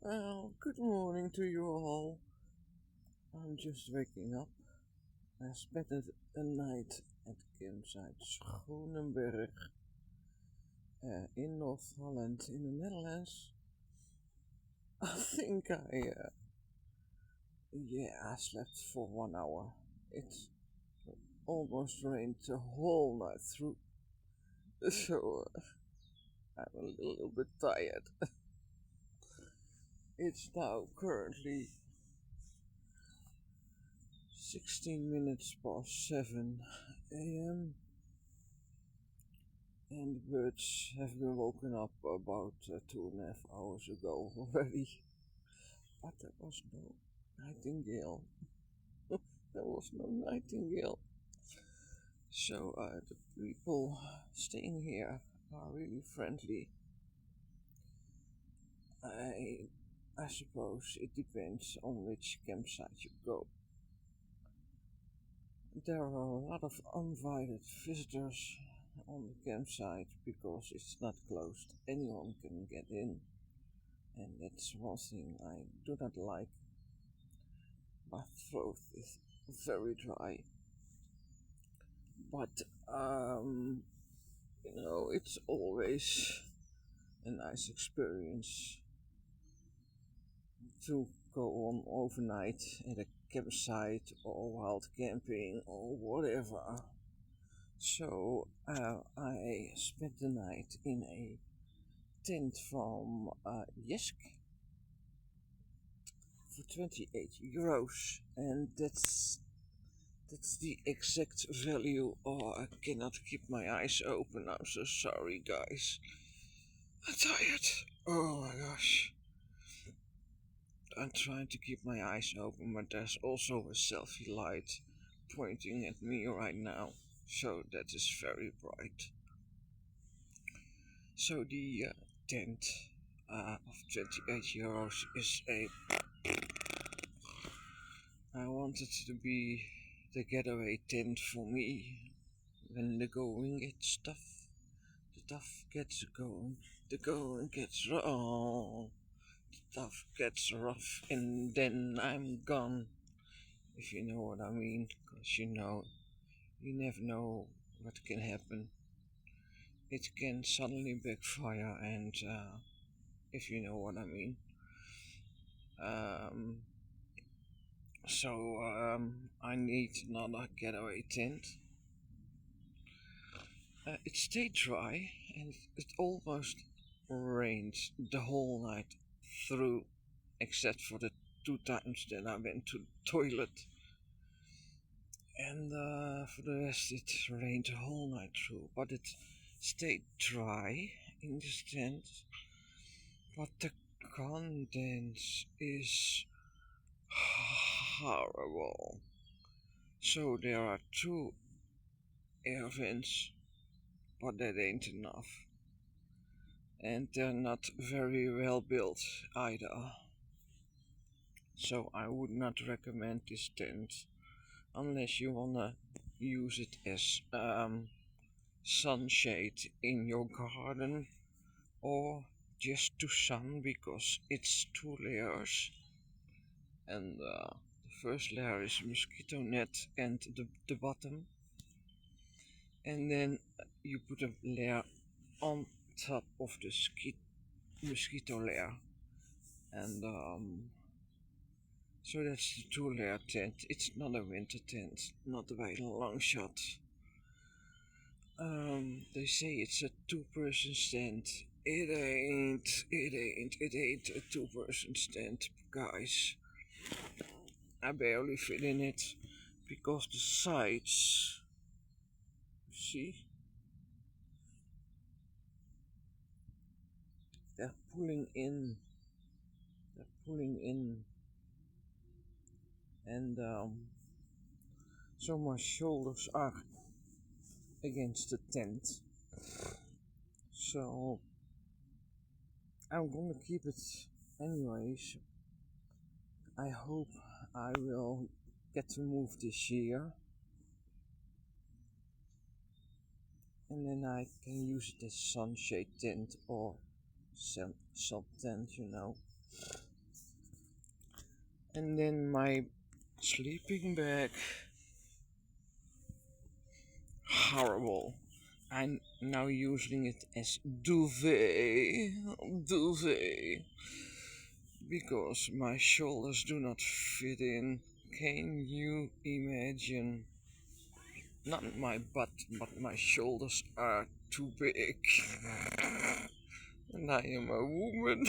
Well, good morning to you all. I'm just waking up. I spent a night at campsite Schoonenberg in North Holland in the Netherlands. I think I slept for 1 hour. It almost rained the whole night through, so I'm a little bit tired. It's now currently 16 minutes past 7 a.m. and the birds have been woken up about 2.5 hours ago already. But there was no nightingale. There was no nightingale. So the people staying here are really friendly. I I suppose it depends on which campsite you go. There are a lot of uninvited visitors on the campsite because it's not closed. Anyone can get in. And that's one thing I do not like. My throat is very dry. But, it's always a nice experience to go on overnight at a campsite or wild camping or whatever. So I spent the night in a tent from Jesk for 28 euros, and that's the exact value. Oh, I cannot keep my eyes open. I'm so sorry, guys. I'm tired. Oh my gosh. I'm trying to keep my eyes open, but there's also a selfie light pointing at me right now, so that is very bright. So the tent of 28 euros is a. I wanted to be the getaway tent for me when the going gets tough. The tough gets going, the going gets rough, the tough gets rough, and then I'm gone. If you know what I mean, because you never know what can happen. It can suddenly backfire, and if you know what I mean. Um, I need another getaway tent. It stayed dry, and it almost rained the whole night through, except for the 2 times that I went to the toilet. And for the rest, it rained the whole night through, but it stayed dry in the tent. But the contents is horrible. So there are 2 air vents, but that ain't enough. And they're not very well built either. So I would not recommend this tent unless you wanna use it as sunshade in your garden or just to sun, because it's 2 layers, and the first layer is mosquito net and the bottom, and then you put a layer on top of the mosquito layer, and so that's the 2 layer tent. It's not a winter tent, not by a long shot. They say it's a 2-person tent. It ain't a 2-person tent, guys. I barely fit in it because the sides, see, they're pulling in, they're pulling in, and so my shoulders are against the tent. So I'm gonna keep it anyways. I hope I will get to move this year, and then I can use it as sunshade tent or sun tent, And then my sleeping bag, horrible. I'm now using it as duvet, because my shoulders do not fit in. Can you imagine? Not my butt, but my shoulders are too big. And I am a woman.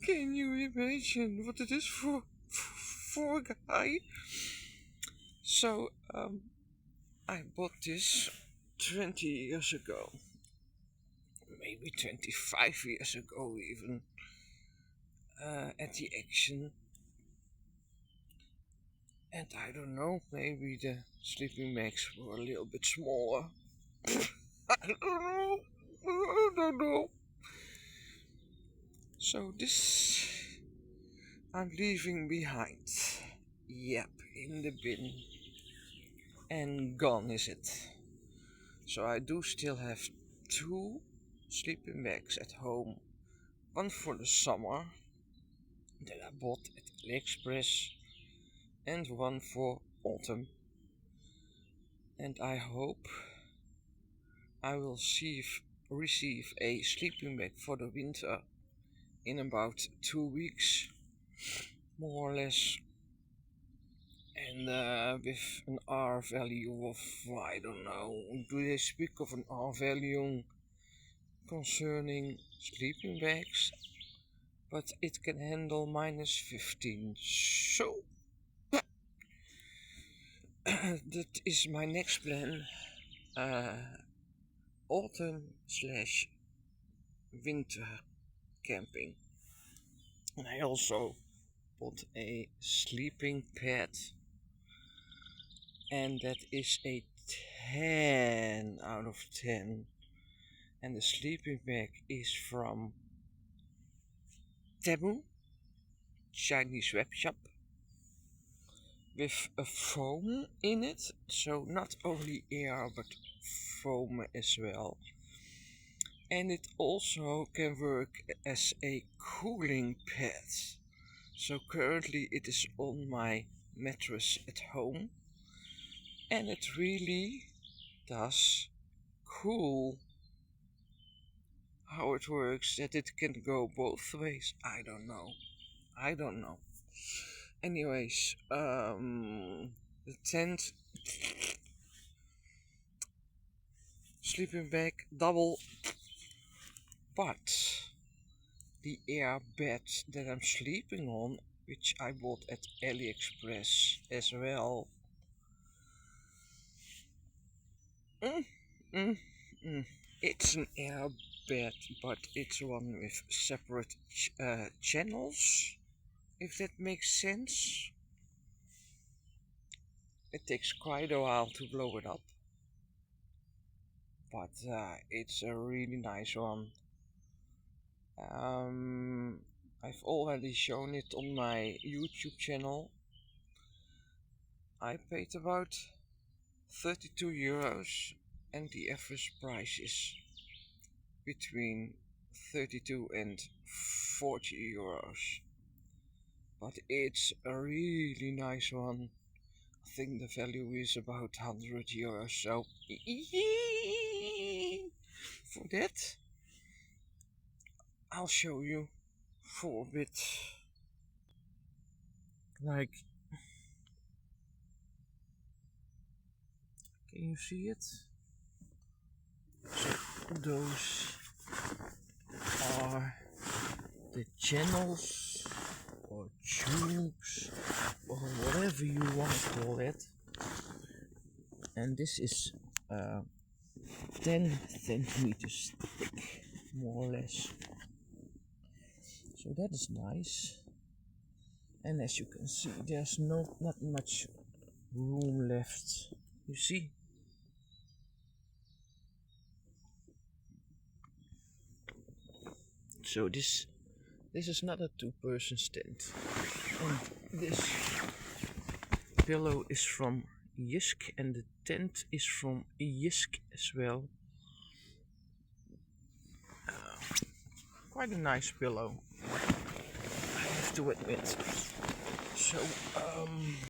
Can you imagine what it is for a guy? So, I bought this 20 years ago. Maybe 25 years ago even. At the Action. And I don't know, maybe the sleeping bags were a little bit smaller. I don't know. So this I'm leaving behind. Yep, in the bin. And gone is it. So I do still have 2 sleeping bags at home. One for the summer that I bought at AliExpress, and one for autumn. And I hope I will receive a sleeping bag for the winter in about 2 weeks, more or less. And with an R value of, I don't know, do they speak of an R value concerning sleeping bags? But it can handle -15, so that is my next plan. Autumn/winter camping. And I also bought a sleeping pad, and that is a 10 out of 10. And the sleeping bag is from Temu, Chinese web shop, with a foam in it, so not only air but foam as well. And it also can work as a cooling pad. So currently it is on my mattress at home, and it really does cool. How it works, that it can go both ways, I don't know. Anyways, the tent, sleeping bag, double, but the air bed that I'm sleeping on, which I bought at AliExpress as well. It's an air bed, but it's one with separate channels, if that makes sense. It takes quite a while to blow it up, but it's a really nice one. I've already shown it on my YouTube channel. I paid about 32 euros, and the average price is between 32 and 40 euros. But it's a really nice one. I think the value is about 100 euros, so for that I'll show you for a bit. Like, can you see it? So those are the channels or tubes or whatever you want to call it, and this is 10 centimeters thick, more or less. So that is nice, and as you can see, there's not much room left. You see? So this is not a 2-person stand, and this pillow is from Jisk, and the tent is from Jisk as well. quite a nice pillow, I have to admit. So,